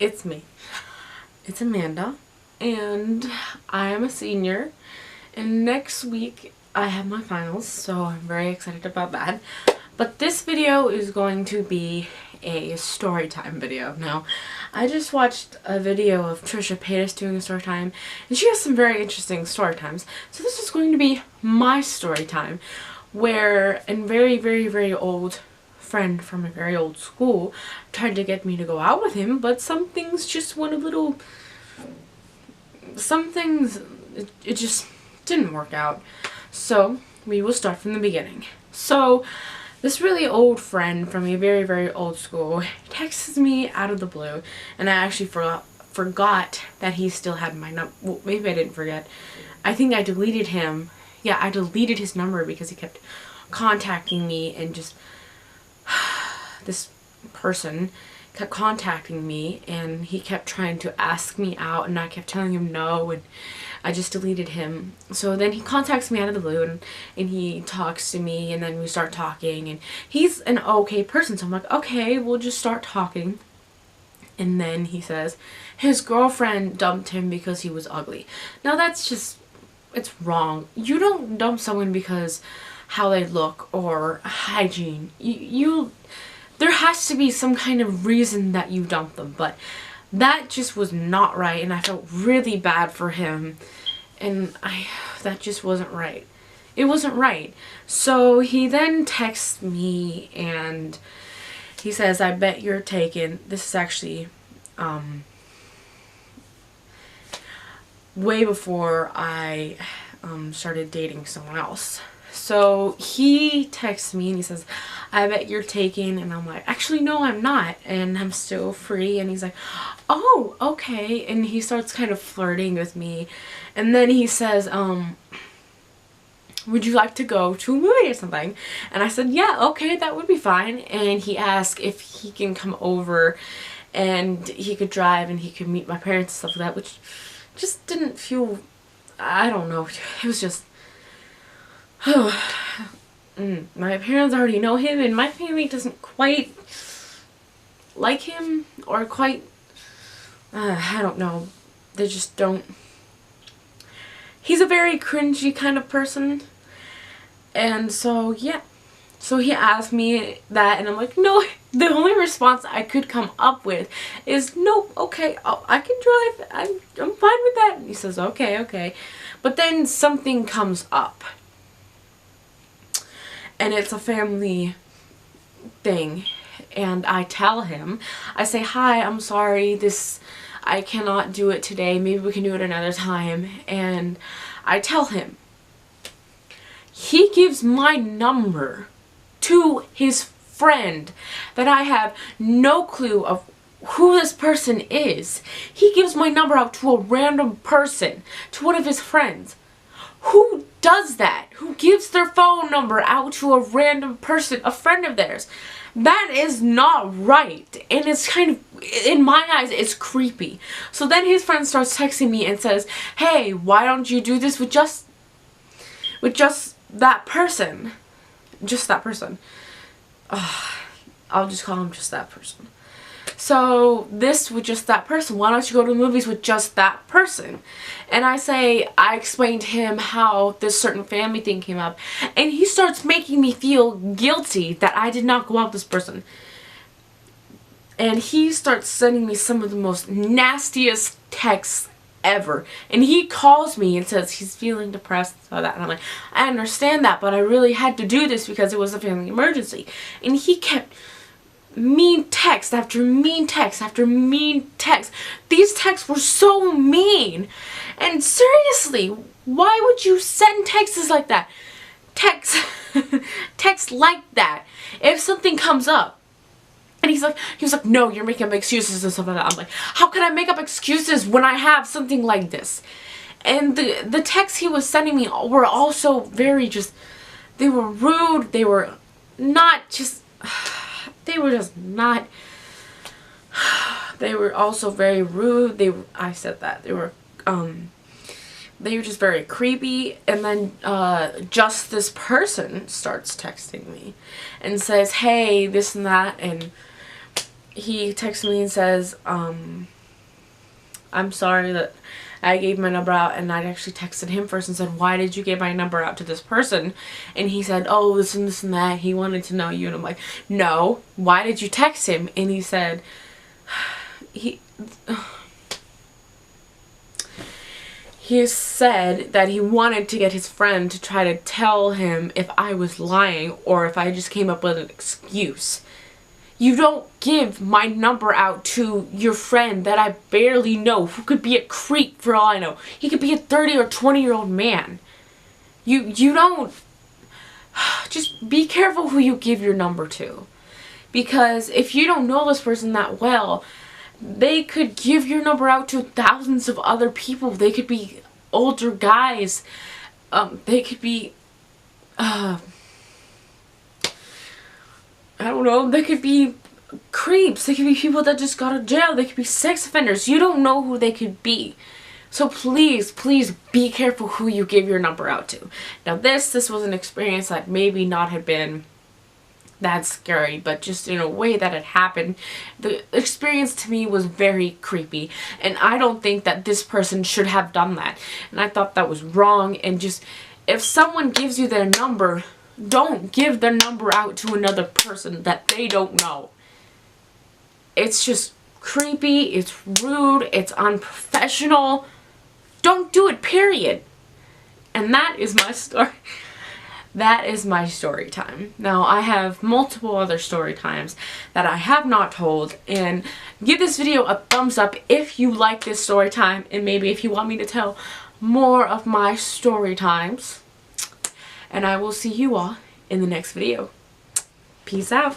It's me. It's Amanda, and I am a senior, and next week I have my finals, so I'm very excited about that. But this video is going to be a story time video. Now, I just watched a video of Trisha Paytas doing a story time, and she has some very interesting story times. So this is going to be my story time, where a very old friend from a very old school tried to get me to go out with him, but some things just went a little... Some things, it just didn't work out. So, we will start from the beginning. So, this really old friend from a very old school texts me out of the blue, and I actually forgot that he still had my number. Well, maybe I didn't forget. I think I deleted him. Yeah, I deleted his number because he kept contacting me, and just this person kept contacting me, and he kept trying to ask me out, and I kept telling him no, and I just deleted him. So then he contacts me out of the blue, and he talks to me, and then we start talking, and he's an okay person, so I'm like, okay, we'll just start talking. And then he says his girlfriend dumped him because he was ugly. Now that's just, it's wrong. You don't dump someone because how they look or hygiene. There has to be some kind of reason that you dump them, but that just was not right, and I felt really bad for him, and that just wasn't right. It wasn't right. So he then texts me, and he says, I bet you're taken. This is actually way before I started dating someone else. So he texts me and he says, I bet you're taken, and I'm like, actually no, I'm not, and I'm still free. And he's like, oh, okay. And he starts kind of flirting with me, and then he says, would you like to go to a movie or something? And I said, yeah, okay, that would be fine. And he asked if he can come over and he could drive and he could meet my parents and stuff like that, which just didn't feel, I don't know, it was just, my parents already know him, and my family doesn't quite like him, or quite, I don't know, they just don't. He's a very cringy kind of person, and so yeah. So he asked me that, and I'm like, no. The only response I could come up with is, nope, okay, I can drive, I'm fine with that. And he says, okay. But then something comes up, and it's a family thing, and I tell him, I say, hi, I'm sorry, I cannot do it today, maybe we can do it another time. And I tell him. He gives my number to his friend that I have no clue of who this person is. He gives my number out to a random person, to one of his friends. Who does that? Who gives their phone number out to a random person, a friend of theirs? That is not right, and it's kind of, in my eyes, it's creepy. So then his friend starts texting me and says, hey, why don't you do this with just that person? Just that person. I'll just call him just that person. So this with just that person, why don't you go to the movies with just that person? And I explained to him how this certain family thing came up, and he starts making me feel guilty that I did not go out with this person. And he starts sending me some of the most nastiest texts ever. And he calls me and says he's feeling depressed and that. And I'm like, I understand that, but I really had to do this because it was a family emergency. And he kept mean text after mean text after mean text. These texts were so mean. And seriously, why would you send texts like that? Text like that. If something comes up, and he was like, no, you're making up excuses and stuff like that. I'm like, how can I make up excuses when I have something like this? And the texts he was sending me were also very just, they were rude. They were not just, they were just not, they were also very rude. I said that. They were just very creepy. And then just this person starts texting me and says, hey, this and that, and he texts me and says, I'm sorry that I gave my number out, and I actually texted him first and said, why did you give my number out to this person? And he said, oh, this and that. He wanted to know you. And I'm like, no, why did you text him? And he said, he said that he wanted to get his friend to try to tell him if I was lying or if I just came up with an excuse. You don't give my number out to your friend that I barely know, who could be a creep for all I know. He could be a 30 or 20-year-old man. You don't... Just be careful who you give your number to. Because if you don't know this person that well, they could give your number out to thousands of other people. They could be older guys. They could be... I don't know, they could be creeps, they could be people that just got out of jail, they could be sex offenders. You don't know who they could be. So please, please be careful who you give your number out to. Now this was an experience that maybe not had been that scary, but just in a way that it happened, the experience to me was very creepy. And I don't think that this person should have done that. And I thought that was wrong. And just, if someone gives you their number, don't give their number out to another person that they don't know. It's just creepy, it's rude, it's unprofessional. Don't do it, period. And that is my story. That is my story time. Now, I have multiple other story times that I have not told. And give this video a thumbs up if you like this story time. And maybe if you want me to tell more of my story times. And I will see you all in the next video. Peace out.